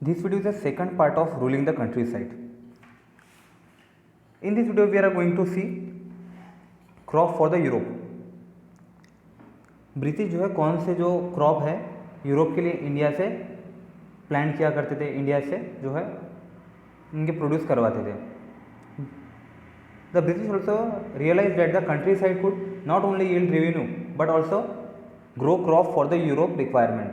This video is the second part of ruling the countryside. In this video, we are going to see crop for the Europe. British जो है कौन से जो crop है Europe के लिए India से प्लांट किया करते थे, इंडिया से जो है इनके प्रोड्यूस करवाते थे. The British also realise that the country could not only yield revenue but also grow crop for the Europe requirement.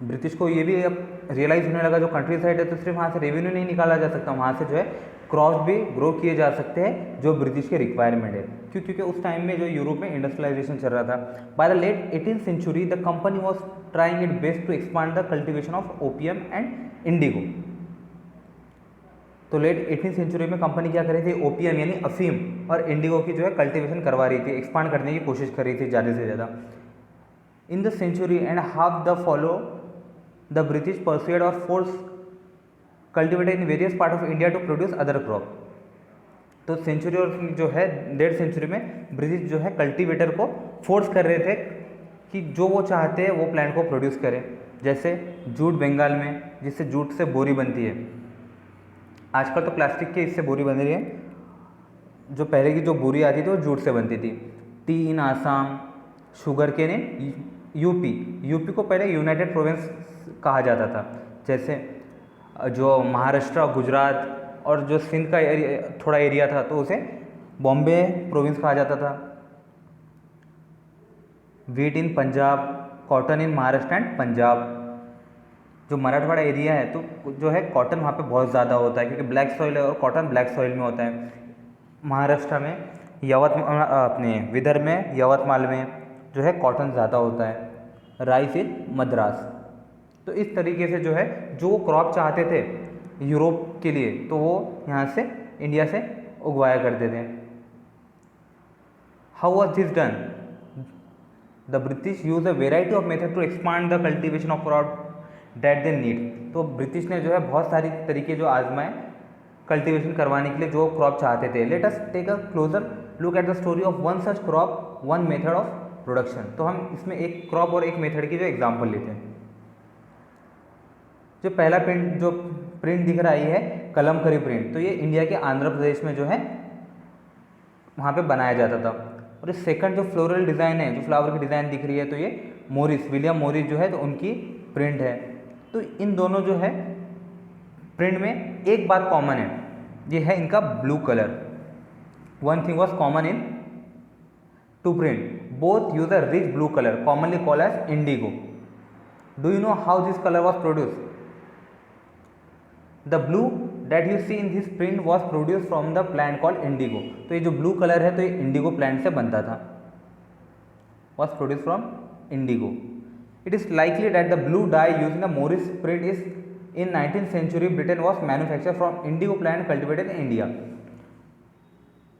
British को ये भी अब रियलाइज होने लगा जो कंट्री साइड है तो सिर्फ वहाँ से रेवेन्यू नहीं निकाला जा सकता, वहाँ से जो है क्रॉप भी ग्रो किए जा सकते हैं जो ब्रिटिश के रिक्वायरमेंट है. क्यों? क्योंकि उस टाइम में जो यूरोप में इंडस्ट्रियलाइजेशन चल रहा था. By the late 18th century the company was trying it best to expand the cultivation of opium and indigo. तो लेट 18th सेंचुरी में कंपनी क्या कर रही थी, ओपियम यानी अफीम और इंडिगो की जो है कल्टिवेशन करवा रही थी, एक्सपांड करने की कोशिश कर रही थी ज़्यादा से ज़्यादा. In the century and half the follow the British persuade or force cultivated in various part of India to produce other crop. तो सेंचुरी और जो है 1.5 सेंचुरी में ब्रिटिश जो है कल्टिवेटर को फोर्स कर रहे थे कि जो वो चाहते हैं वो प्लांट को प्रोड्यूस करें. जैसे जूट बंगाल में, जिससे जूट से बोरी बनती है. आजकल तो प्लास्टिक के इससे बोरी बन रही है, जो पहले की जो बोरी आती थी वो जूट से बनती थी. Tea in Assam, sugar cane in UP को पहले यूनाइटेड प्रोविंस कहा जाता था. जैसे जो महाराष्ट्र, गुजरात और जो सिंध का थोड़ा एरिया था तो उसे बॉम्बे प्रोविंस कहा जाता था. Wheat in Punjab, cotton in Maharashtra and Punjab. जो मराठवाड़ा एरिया है तो जो है कॉटन वहाँ पे बहुत ज़्यादा होता है क्योंकि ब्लैक सॉइल है और कॉटन ब्लैक सॉइल में होता है. महाराष्ट्र में अपने विदर्भ में यवतमाल में जो है कॉटन ज़्यादा होता है. राइस इन मद्रास. तो इस तरीके से जो है जो क्रॉप चाहते थे यूरोप के लिए तो वो यहाँ से इंडिया से उगवाया करते थे. How was this done? The British use a variety of method to expand the cultivation of crop that they need. तो ब्रिटिश ने जो है बहुत सारी तरीके जो आजमाए कल्टिवेशन करवाने के लिए जो क्रॉप चाहते थे. Let us take a closer look at the story of one such crop one method of production. तो हम इसमें एक क्रॉप और एक मेथड की जो एग्जाम्पल लेते हैं. जो पहला प्रिंट दिख रहा है कलमकरी प्रिंट, तो ये इंडिया के आंध्र प्रदेश में जो है वहाँ पे बनाया जाता था. और इस सेकंड जो फ्लोरल डिज़ाइन है, जो फ्लावर की डिज़ाइन दिख रही है, तो ये विलियम मोरिस जो है तो उनकी प्रिंट है. तो इन दोनों जो है प्रिंट में एक बात कॉमन है, ये है इनका blue colour. One thing was common in two print. Both use a rich blue colour commonly called as indigo. Do you know how this colour was produce? The blue that you see in this print was produced from the plant called indigo. तो ये जो blue colour है तो ये Indigo plant से बनता था. was produced from indigo. It is likely that the blue dye used in the Morris print is in 19th century Britain was manufactured from indigo plant cultivated in India.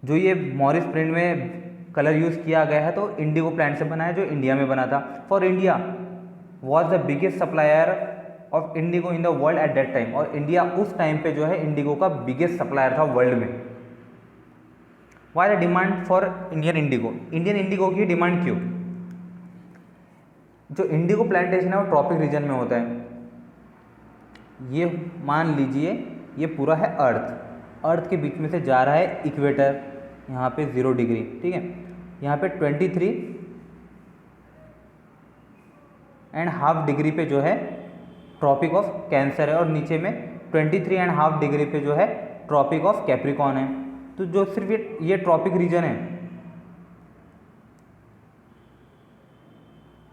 जो ये Morris print में colour use किया गया है तो Indigo plant से बना है जो इंडिया में बना था. For India was the biggest supplier of Indigo in the world at that time. और इंडिया उस टाइम पे जो है इंडिगो का बिगेस्ट सप्लायर था वर्ल्ड में. Why the demand for Indian Indigo? Indian indigo की डिमांड क्यों? जो इंडिगो प्लांटेशन है वो ट्रॉपिक रीजन में होता है. ये मान लीजिए ये पूरा है अर्थ के बीच में से जा रहा है इक्वेटर, यहाँ पे 0 डिग्री, ठीक है. यहाँ पे 23.5 डिग्री पे जो है ट्रॉपिक ऑफ कैंसर है और नीचे में 23.5 डिग्री पे जो है ट्रॉपिक ऑफ कैप्रिकॉन है. तो जो सिर्फ ये ट्रॉपिक रीजन है,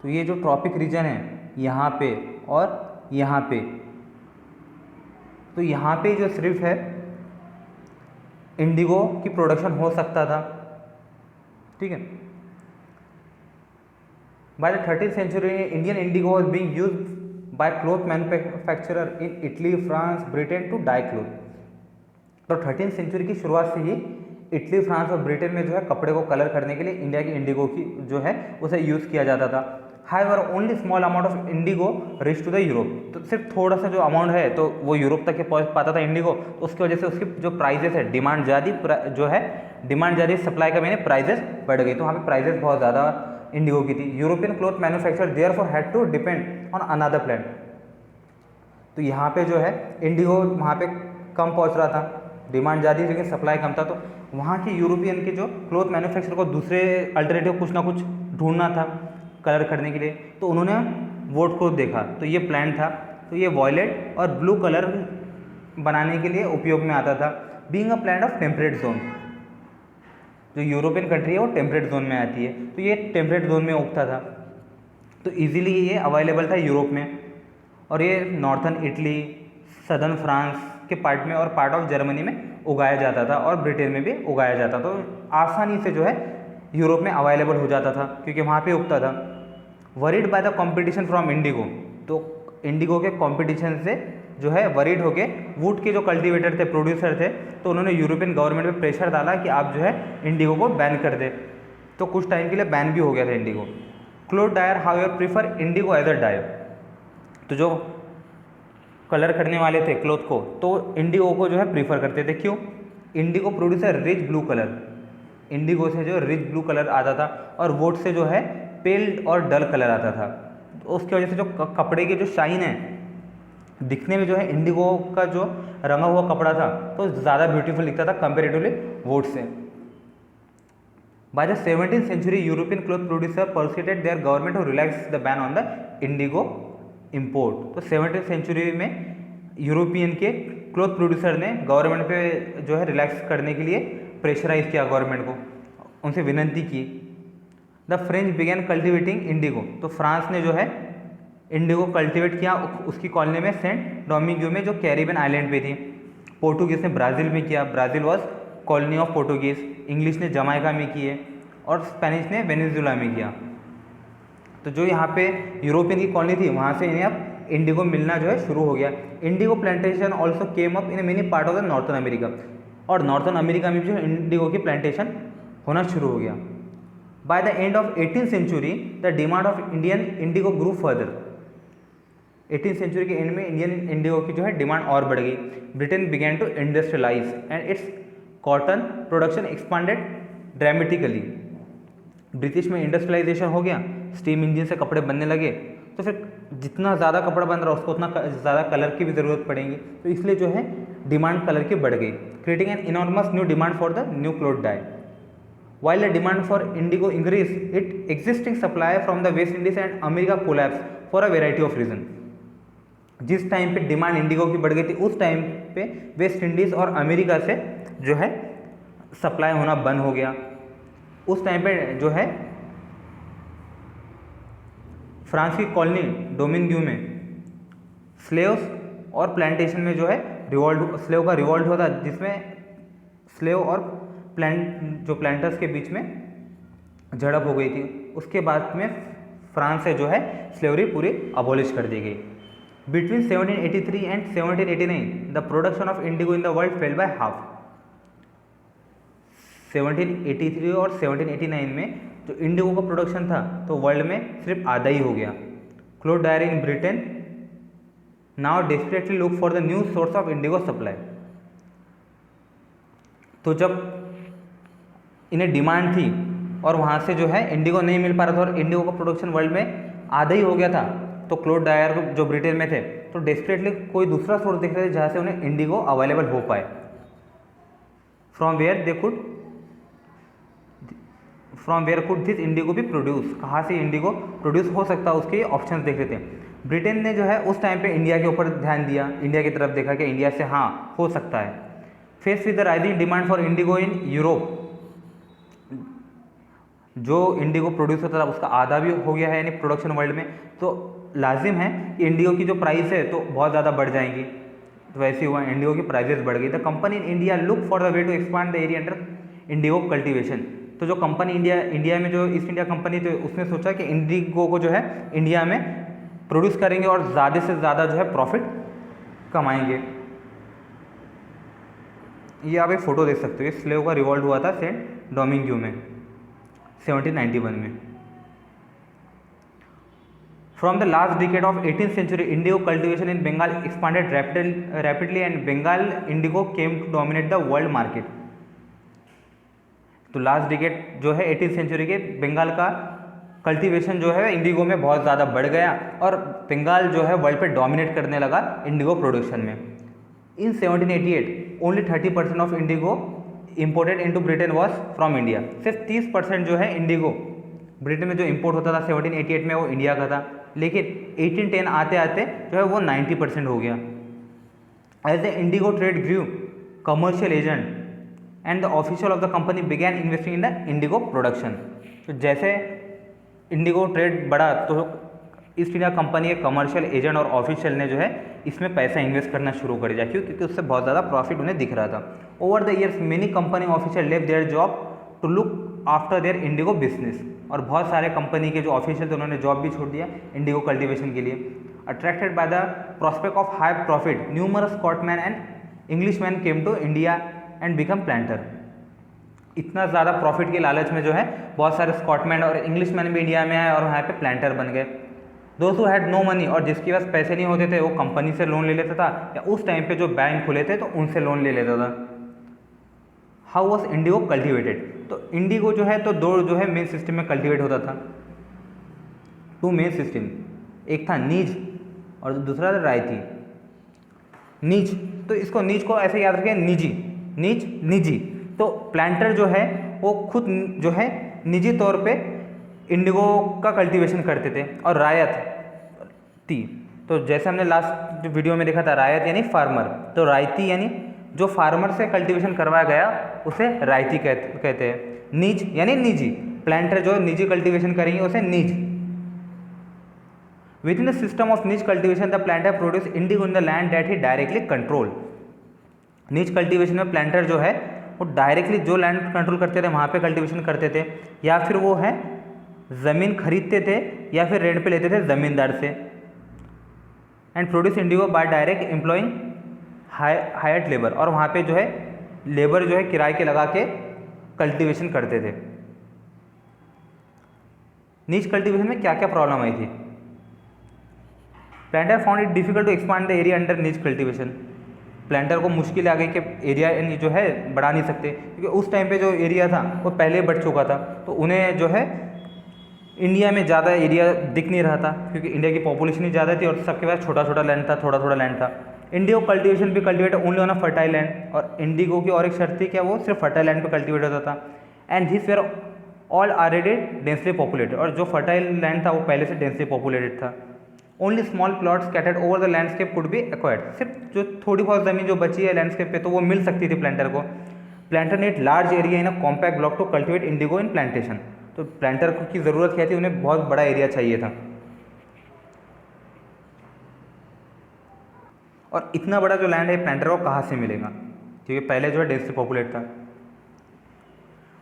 तो ये जो ट्रॉपिक रीजन है यहाँ पे और यहाँ पे, तो यहाँ पे जो सिर्फ है इंडिगो की प्रोडक्शन हो सकता था, ठीक है. By the 13th century Indian indigo was being used by cloth manufacturer in Italy, France, Britain to dye cloth. तो 13th सेंचुरी की शुरुआत से ही इटली, फ्रांस और ब्रिटेन में जो है कपड़े को कलर करने के लिए इंडिया की इंडिगो की जो है उसे यूज़ किया जाता था. However only small amount of indigo reach to the Europe. तो सिर्फ थोड़ा सा जो अमाउंट है तो वो यूरोप तक के पहुँच पाता था इंडिगो. तो उसकी वजह से उसकी जो प्राइजेस है, डिमांड ज़्यादा सप्लाई का मैंने प्राइजेस बढ़ गई. तो वहाँ पे प्राइजेस बहुत ज़्यादा इंडिगो की थी. European cloth manufacture therefore had to depend on another plant. तो यहाँ पे जो है इंडिगो वहाँ पे कम पहुँच रहा था, डिमांड ज़्यादा थी लेकिन सप्लाई कम था, तो वहाँ के यूरोपियन के जो क्लोथ मैन्युफैक्चरर को दूसरे अल्टरनेटिव कुछ ना कुछ ढूंढना था कलर करने के लिए, तो उन्होंने वोट को देखा, तो ये प्लान था। तो ये वॉयलेट और ब्लू कलर बनाने के लिए उपयोग में आता था। Being a plant of temperate zone, जो यूरोपियन कंट्री है वो टेम्परेट जोन में आती है, तो ये टेम्परेट जोन में उगता था, तो इजीली ये अवेलेबल था यूरोप में। और ये नॉर्थन इटली, सदर्न फ्रांस के पार्ट में और पार्ट ऑफ जर्मनी में उगाया जाता था और ब्रिटेन में भी उगाया जाता था, तो आसानी से जो है यूरोप में अवेलेबल हो जाता था क्योंकि वहाँ पे उगता था। Worried by the competition from Indigo, तो इंडिगो के कंपटीशन से जो है वरीड होके वुड के जो कल्टीवेटर थे, प्रोड्यूसर थे, तो उन्होंने यूरोपियन गवर्नमेंट पे प्रेशर डाला कि आप जो है इंडिगो को बैन कर दे, तो कुछ टाइम के लिए बैन भी हो गया था indigo. Cloth dyer however prefer indigo as a dyer, तो जो कलर करने वाले थे क्लोथ को, तो इंडिगो को जो है प्रीफर करते थे। क्यों? इंडिगो प्रोड्यूस है रिच ब्लू कलर, इंडिगो से जो रिच ब्लू कलर आता था और वुड से जो है पेल और डल कलर आता था, तो उसकी वजह से जो कपड़े की जो शाइन है दिखने में जो है इंडिगो का जो रंगा हुआ कपड़ा था तो ज़्यादा ब्यूटीफुल दिखता था कंपेरेटिवली वुड से। By the 17th century European cloth producer persuaded their government to relax the ban on the indigo import, तो 17th सेंचुरी में यूरोपियन के क्लोथ प्रोड्यूसर ने गवर्नमेंट पे जो है रिलैक्स करने के लिए प्रेशराइज किया गवर्नमेंट को, उनसे विनती की। The French began cultivating Indigo, तो फ्रांस ने जो है इंडिगो कल्टिवेट किया उसकी कॉलोनी में सेंट डोमिंगो में जो कैरिबियन आइलैंड पे थी। पोर्टुगीज ने ब्राज़ील में किया, Brazil was colony of Portuguese. English ने जमाइका में किए और स्पेनिश ने वेनेजुला में किया। तो जो यहाँ पे यूरोपियन की कॉलोनी थी वहाँ से इन्हें अब इंडिगो मिलना जो है शुरू हो गया। Indigo plantation also came up in many part of the northern America, और नॉर्थन अमेरिका में भी जो इंडिगो की प्लांटेशन होना शुरू हो गया। By the end of 18th century the demand of Indian indigo grew further, 18th century के एंड में इंडियन इंडिगो की जो है डिमांड और बढ़ गई। Britain began to industrialise and its cotton production expanded dramatically, British में इंडस्ट्रियलाइजेशन हो गया, स्टीम इंजन से कपड़े बनने लगे, तो फिर जितना ज़्यादा कपड़ा बन रहा है उसको उतना ज़्यादा कलर की भी ज़रूरत पड़ेगी, तो इसलिए जो है डिमांड कलर की बढ़ गई, creating an enormous new demand for the new cloth dye. While the demand for indigo increased, its existing supply from the West Indies and America collapsed for a variety of reasons. जिस time पे demand Indigo की बढ़ गई थी उस time पे West Indies और America से जो है सप्लाई होना बंद हो गया। उस टाइम पे जो है फ्रांस की कॉलोनी डोमिंग्यू में स्लेव्स और प्लांटेशन में जो है स्लेव का रिवॉल्ट हुआ था, जिसमें स्लेव और जो प्लांटर्स के बीच में झड़प हो गई थी। उसके बाद में फ्रांस से जो है स्लेवरी पूरी अबॉलिश कर दी गई। Between 1783 and 1789 the production of Indigo in the world fail by half. 1783 और 1789 में जो इंडिगो का प्रोडक्शन था तो वर्ल्ड में सिर्फ आधा ही हो गया। Cloth dyer in Britain now desperately look for the new source of indigo supply. तो जब इन्हें डिमांड थी और वहाँ से जो है इंडिगो नहीं मिल पा रहा था और इंडिगो का प्रोडक्शन वर्ल्ड में आधा ही हो गया था, तो क्लोथ डायर जो ब्रिटेन में थे तो डेस्परेटली कोई दूसरा सोर्स देख रहे थे जहाँ से उन्हें इंडिगो अवेलेबल हो पाए। From where could this indigo be produce, कहाँ से इंडिगो प्रोड्यूस हो सकता है उसके ऑप्शन देख रहे थे। ब्रिटेन ने जो है उस टाइम पे इंडिया के ऊपर ध्यान दिया, इंडिया की तरफ देखा कि इंडिया से हाँ हो सकता है। Face with the rising demand for Indigo in Europe, जो इंडिगो प्रोड्यूस होता था उसका आधा भी हो गया है यानी प्रोडक्शन वर्ल्ड में, तो लाजिम है कि इंडिगो की जो प्राइस है तो बहुत ज़्यादा बढ़ जाएंगी। तो वैसे हुआ, इंडिगो की प्राइसेस बढ़ गई। The company in India look for the way to expand the area under indigo cultivation. तो जो कंपनी इंडिया में जो ईस्ट इंडिया कंपनी थी उसने सोचा कि इंडिगो को जो है इंडिया में प्रोड्यूस करेंगे और ज़्यादा से ज़्यादा जो है प्रॉफिट कमाएंगे। ये आप एक फ़ोटो देख सकते हो, ये स्लेव का रिवॉल्ट हुआ था सेंट डोमिंग्यू में 1791 में। From the last decade of 18th century indigo cultivation in Bengal expanded rapidly and Bengal indigo came to dominate the world market. तो लास्ट डिकेड जो है 18th सेंचुरी के बंगाल का कल्टीवेशन जो है इंडिगो में बहुत ज़्यादा बढ़ गया और बंगाल जो है वर्ल्ड पे डोमिनेट करने लगा इंडिगो प्रोडक्शन में। इन 1788 only 30% of Indigo imported into Britain was from India. सिर्फ 30% जो है इंडिगो ब्रिटेन में जो इम्पोर्ट होता था 1788 में वो इंडिया का था, लेकिन 1810 आते आते जो है वो 90% हो गया। As the indigo trade grew, commercial agent and the official of the company began investing in the indigo production. तो जैसे इंडिगो ट्रेड बढ़ा तो ईस्ट इंडिया कंपनी के कमर्शियल एजेंट और ऑफिशियल ने जो है इसमें पैसा इन्वेस्ट करना शुरू कर दिया, क्योंकि उससे बहुत ज़्यादा प्रॉफिट उन्हें दिख रहा था। Over the years many company official leave their job to look after their indigo business. और बहुत सारे कंपनी के जो ऑफिशियल थे उन्होंने जॉब भी छोड़ दिया इंडिगो कल्टीवेशन के लिए। Attracted by the prospect of high profit numerous Scotsman and Englishman came to India and become planter. इतना ज़्यादा प्रॉफिट के लालच में जो है बहुत सारे स्कॉटमैन और इंग्लिशमैन भी इंडिया में आए और वहाँ पे प्लांटर बन गए। दोस्त हु हैड नो मनी, और जिसके पास पैसे नहीं होते थे वो कंपनी से लोन ले लेता था या उस टाइम पे जो बैंक खुले थे तो उनसे लोन ले लेता था। How was Indigo cultivated? तो इंडिगो जो है तो दो जो है मेन सिस्टम में कल्टिवेट होता था, टू मेन सिस्टम, एक था नीज और दूसरा था रायती। नीज, तो इसको नीज को ऐसे याद रखें, निजी, नीज निजी। तो प्लांटर जो है वो खुद जो है निजी तौर पे इंडिगो का कल्टीवेशन करते थे। और रायत थी, तो जैसे हमने लास्ट वीडियो में देखा था रायत यानी फार्मर, तो रायती यानी जो फार्मर से कल्टीवेशन करवाया गया उसे रायती कहते हैं। नीज यानी निजी, प्लांटर जो निजी कल्टीवेशन करेंगे उसे नीज। Within the system of nij cultivation the planter produce indigo in the land that he directly control. नीज कल्टीवेशन में प्लांटर जो है वो डायरेक्टली जो लैंड कंट्रोल करते थे वहाँ पे कल्टीवेशन करते थे, या फिर वो है ज़मीन खरीदते थे या फिर रेंट पे लेते थे ज़मींदार से। And produce indigo by direct employing hired labour, और वहाँ पे जो है लेबर जो है किराए के लगा के कल्टीवेशन करते थे। नीच कल्टीवेशन में क्या क्या प्रॉब्लम आई थी? Planter found it difficult to expand the area under नीच कल्टीवेशन। प्लांटर को मुश्किल आ गई कि एरिया जो है बढ़ा नहीं सकते, क्योंकि उस टाइम पे जो एरिया था वो पहले बढ़ चुका था, तो उन्हें जो है इंडिया में ज़्यादा एरिया दिख नहीं रहा था, क्योंकि इंडिया की पॉपुलेशन ही ज़्यादा थी और सबके पास छोटा छोटा लैंड था, थोड़ा थोड़ा लैंड था। इंडिगो कल्टीवेशन भी cultivate only on a fertile land, और इंडिगो की और एक शर्त थी क्या, वो सिर्फ फर्टाइल लैंड पे कल्टीवेट होता था। And this were all already densely populated, और जो फर्टाइल लैंड था वो पहले से डेंसली पॉपुलेटेड था। Only small plots scattered over the landscape could be acquired. सिर्फ जो थोड़ी बहुत ज़मीन जो बची है लैंडस्केप पे तो वो मिल सकती थी प्लांटर को। Planter need large area in a compact block to cultivate indigo in plantation. तो प्लांटर की ज़रूरत क्या थी, उन्हें बहुत बड़ा एरिया चाहिए था, और इतना बड़ा जो लैंड है प्लांटर को कहाँ से मिलेगा, क्योंकि पहले जो है डेंसली पॉपुलेट था।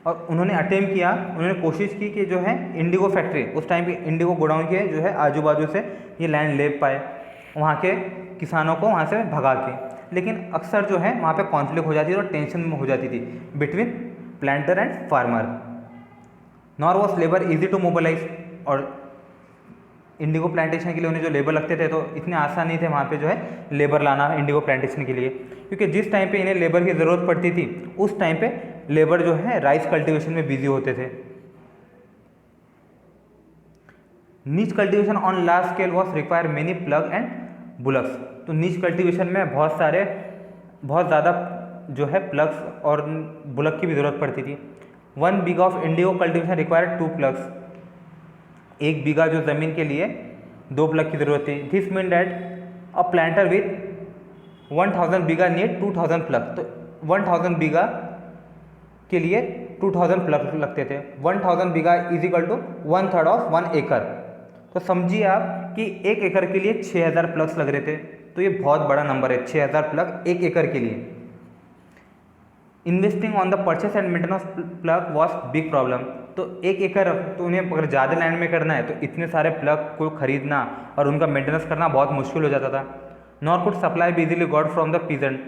और उन्होंने अटेम्प्ट किया, उन्होंने कोशिश की कि जो है इंडिगो फैक्ट्री, उस टाइम के इंडिगो गोडाउन के जो है आजू बाजू से ये लैंड ले पाए, वहाँ के किसानों को वहाँ से भगा के। लेकिन अक्सर जो है वहाँ पे कॉन्फ्लिक्ट हो जाती थी और टेंशन हो जाती थी between planter and farmer. Nor was labour easy to mobilise, और इंडिगो प्लांटेशन के लिए उन्हें जो लेबर लगते थे तो इतने आसान नहीं थे वहाँ पे जो है लेबर लाना इंडिगो प्लांटेशन के लिए, क्योंकि जिस टाइम पे इन्हें लेबर की ज़रूरत पड़ती थी उस टाइम पे लेबर जो है राइस कल्टीवेशन में बिजी होते थे। नीच cultivation on large scale was require many plug and bullocks. तो नीच कल्टीवेशन में बहुत ज़्यादा जो है प्लग्स और बुलक की भी ज़रूरत पड़ती थी। 1 bigha of indigo cultivation require 2 ploughs. 1 बीघा जो ज़मीन के लिए 2 प्लग की ज़रूरत थी। This mean that a planter with 1000 bigha need 2000 plough. तो 1000 बीघा के लिए 2000 प्लग लगते थे। 1000 बीघा इज इक्वल टू 1/3 ऑफ 1 एकड़। तो समझिए आप कि 1 एकड़ के लिए 6000 प्लग्स लग रहे थे, तो ये बहुत बड़ा नंबर है, 6000 प्लग 1 एकड़ के लिए। Investing on the purchase and maintenance plug was big problem. तो 1 एकड़, तो उन्हें अगर ज़्यादा लैंड में करना है तो इतने सारे प्लग को खरीदना और उनका मेंटेनेंस करना बहुत मुश्किल हो जाता था। Nor could supply be easily got from the peasant,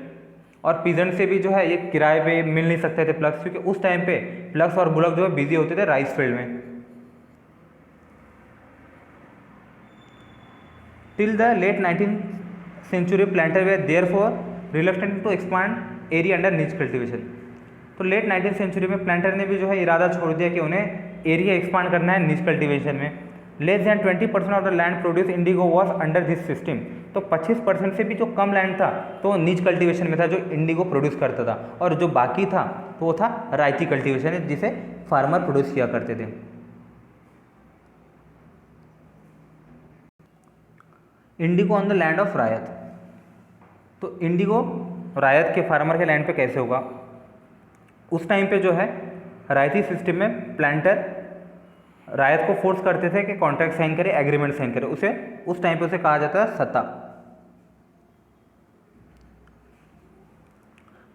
और पीजेंट से भी जो है ये किराए पे मिल नहीं सकते थे प्लग्स, क्योंकि उस टाइम पे प्लग्स और बुलक जो है बिजी होते थे राइस फील्ड में। Till the late 19th century planter were therefore reluctant to expand area under नीच कल्टीवेशन। तो लेट 19th सेंचुरी में प्लांटर ने भी जो है इरादा छोड़ दिया कि उन्हें एरिया एक्सपांड करना है नीच कल्टीवेशन में। Less than 20% of the land produce Indigo was under this system. तो 25% से भी जो कम लैंड था तो नीच कल्टीवेशन में था जो इंडिगो प्रोड्यूस करता था, और जो बाकी था तो वो था रायती कल्टीवेशन जिसे फार्मर प्रोड्यूस किया करते थे। Indigo on the land of ryot. तो इंडिगो रायत के फार्मर के लैंड पे कैसे होगा? उस टाइम पे जो है रायती सिस्टम में प्लांटर रायत को फोर्स करते थे कि कॉन्ट्रैक्ट साइन करे, एग्रीमेंट साइन करे, उसे उस टाइम पे उसे कहा जाता है सत्ता।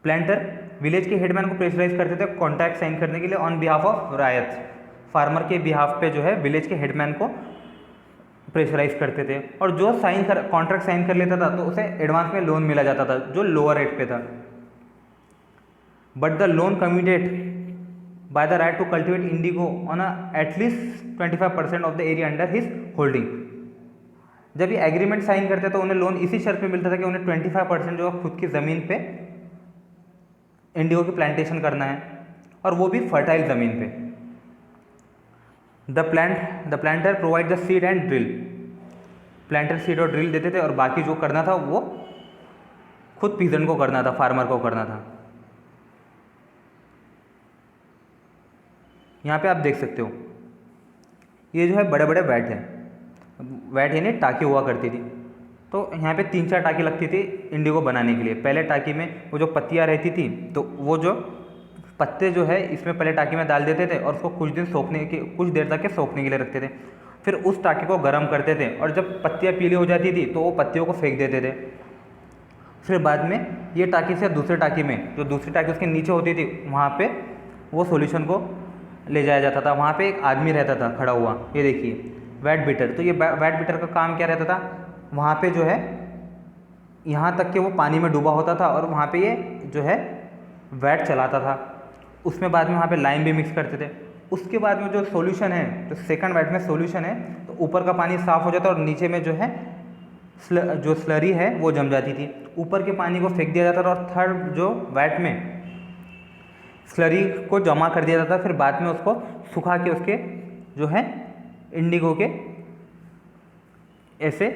प्लांटर विलेज के हेडमैन को प्रेशराइज करते थे कॉन्ट्रैक्ट साइन करने के लिए on behalf of Rawat. Farmer के बिहाफ पे जो है विलेज के हेडमैन को प्रेशराइज करते थे, और जो कॉन्ट्रैक्ट साइन कर लेता था तो उसे एडवांस में लोन मिला जाता था जो लोअर रेट पे था। But the loan commuted by the right to cultivate indigo on at least 25% of the area under his holding. जब ये एग्रीमेंट साइन करते तो उन्हें लोन इसी शर्त पे मिलता था कि उन्हें 25% जो खुद की ज़मीन पे इंडिगो की प्लांटेशन करना है, और वो भी फर्टाइल ज़मीन पे। The planter provide the seed and drill. Planter seed और ड्रिल देते थे, और बाकी जो करना था वो खुद पीजेंट को करना था, फार्मर को करना था। यहाँ पे आप देख सकते हो ये जो है बड़े बड़े वैट हैं। वैट यानी टाँकी हुआ करती थी, तो यहाँ पे 3-4 टाँकी लगती थी इंडिगो बनाने के लिए। पहले टाँकी में वो जो पत्तियाँ रहती थी तो वो जो पत्ते जो है इसमें पहले टाँकी में डाल देते थे, और उसको कुछ देर तक के सोखने के लिए रखते थे। फिर उस टाँकी को गर्म करते थे, और जब पत्तियाँ पीली हो जाती थी तो वो पत्तियों को फेंक देते थे। फिर बाद में ये टाँकी से दूसरी टाँकी में, जो दूसरी टाँकी उसके नीचे होती थी, वहाँ पे वो सॉल्यूशन को ले जाया जाता था। वहाँ पे एक आदमी रहता था खड़ा हुआ, ये देखिए वैट बीटर। तो ये वैट बीटर का काम क्या रहता था? वहाँ पे जो है यहाँ तक कि वो पानी में डूबा होता था, और वहाँ पे ये जो है वैट चलाता था। उसमें बाद में वहाँ पे लाइम भी मिक्स करते थे। उसके बाद में जो सॉल्यूशन है, जो सेकंड वैट में सॉल्यूशन है, तो ऊपर का पानी साफ़ हो जाता और नीचे में जो है जो स्लरी है वो जम जाती थी। ऊपर के पानी को फेंक दिया जाता था, और थर्ड जो वैट में स्लरी को जमा कर दिया जाता। फिर बाद में उसको सुखा के उसके जो है इंडिगो के ऐसे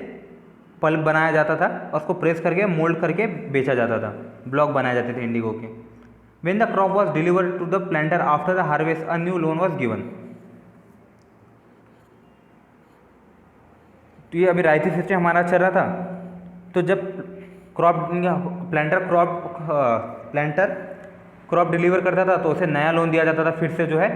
पल्प बनाया जाता था, और उसको प्रेस करके मोल्ड करके बेचा जाता था। ब्लॉक बनाए जाते थे इंडिगो के। When the crop was delivered to the planter after the harvest a new loan was given. तो ये अभी रायती सिस्टम हमारा चल रहा था। तो जब प्लांटर क्रॉप डिलीवर करता था तो उसे नया लोन दिया जाता था फिर से जो है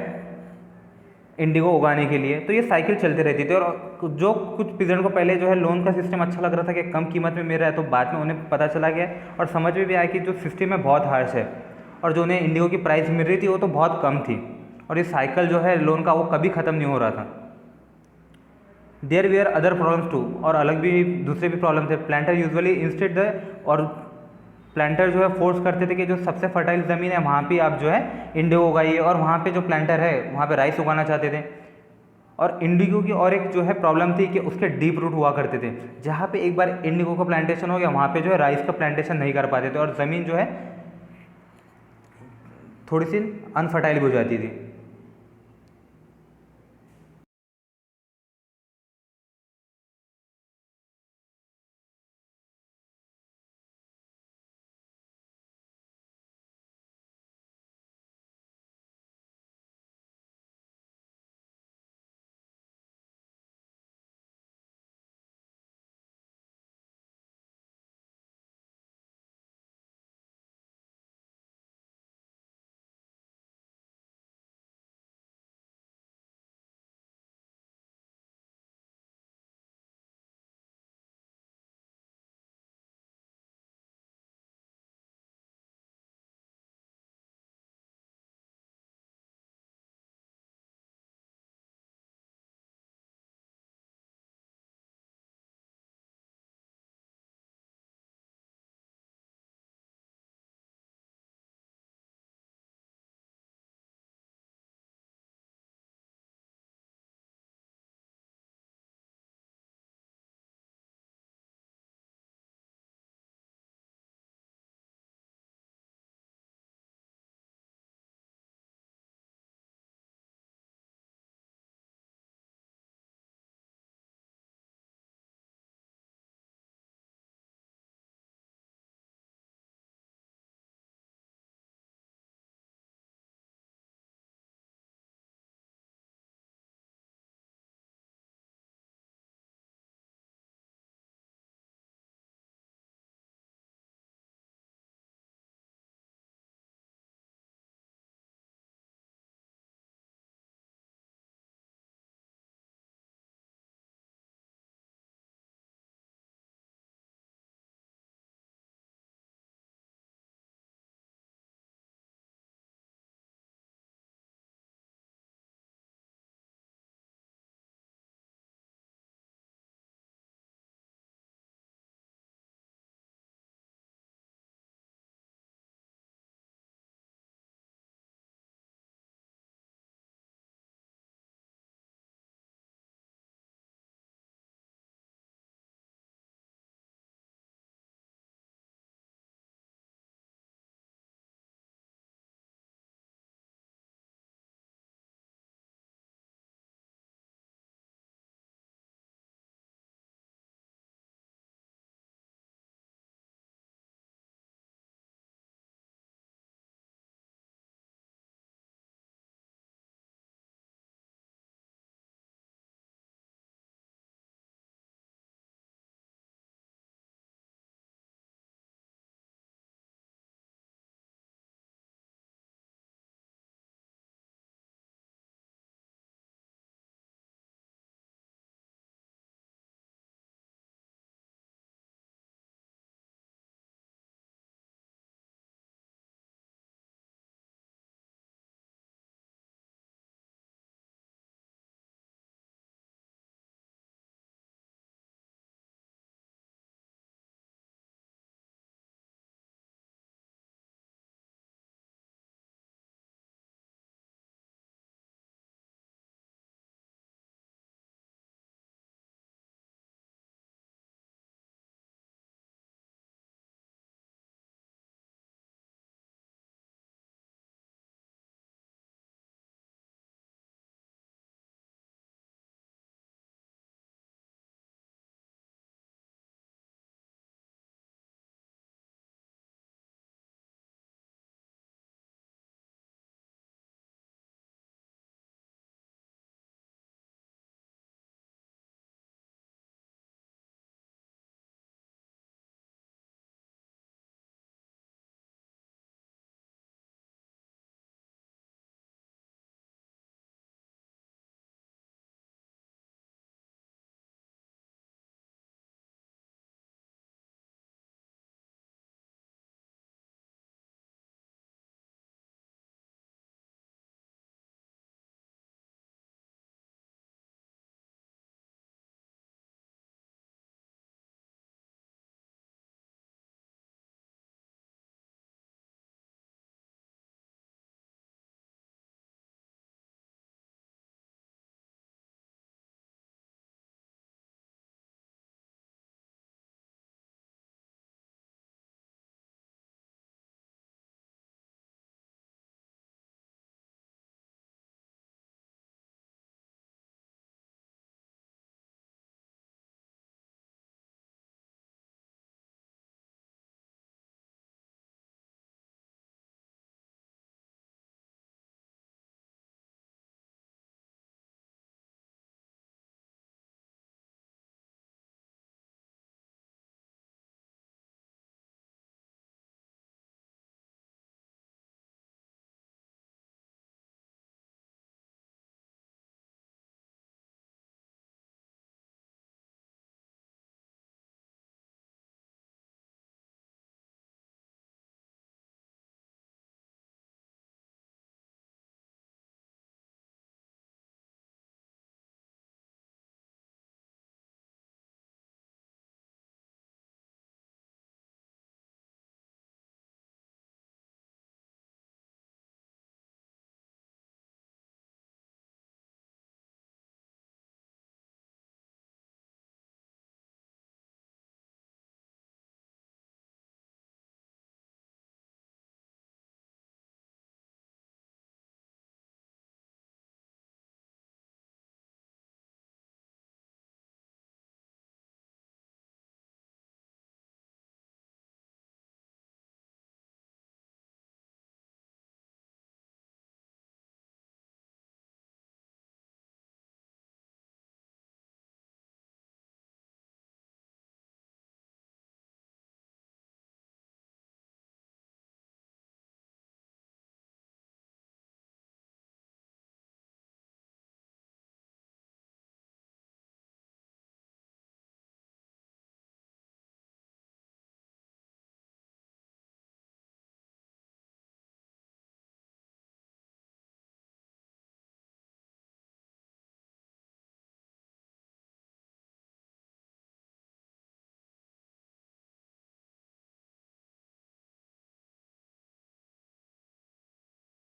इंडिगो उगाने के लिए। तो ये साइकिल चलती रहती थी, और जो कुछ पीजेंट को पहले जो है लोन का सिस्टम अच्छा लग रहा था कि कम कीमत में मिल रहा है, तो बाद में उन्हें पता चला गया और समझ में भी आया कि जो सिस्टम है बहुत हार्श है, और जो उन्हें इंडिगो की प्राइस मिल रही थी वो तो बहुत कम थी, और ये साइकिल जो है लोन का वो कभी ख़त्म नहीं हो रहा था। There were other problems too, और अलग भी दूसरे भी प्रॉब्लम थे। प्लांटर यूजुअली इंस्टेड और प्लांटर जो है फोर्स करते थे कि जो सबसे फर्टाइल ज़मीन है वहाँ पे आप जो है इंडिगो उगाइए, और वहाँ पे जो प्लांटर है वहाँ पे राइस उगाना चाहते थे। और इंडिगो की और एक जो है प्रॉब्लम थी कि उसके डीप रूट हुआ करते थे। जहाँ पे एक बार इंडिगो का प्लांटेशन हो गया वहाँ पे जो है राइस का प्लांटेशन नहीं कर पाते थे, और ज़मीन जो है थोड़ी सी अनफर्टाइल हो जाती थी।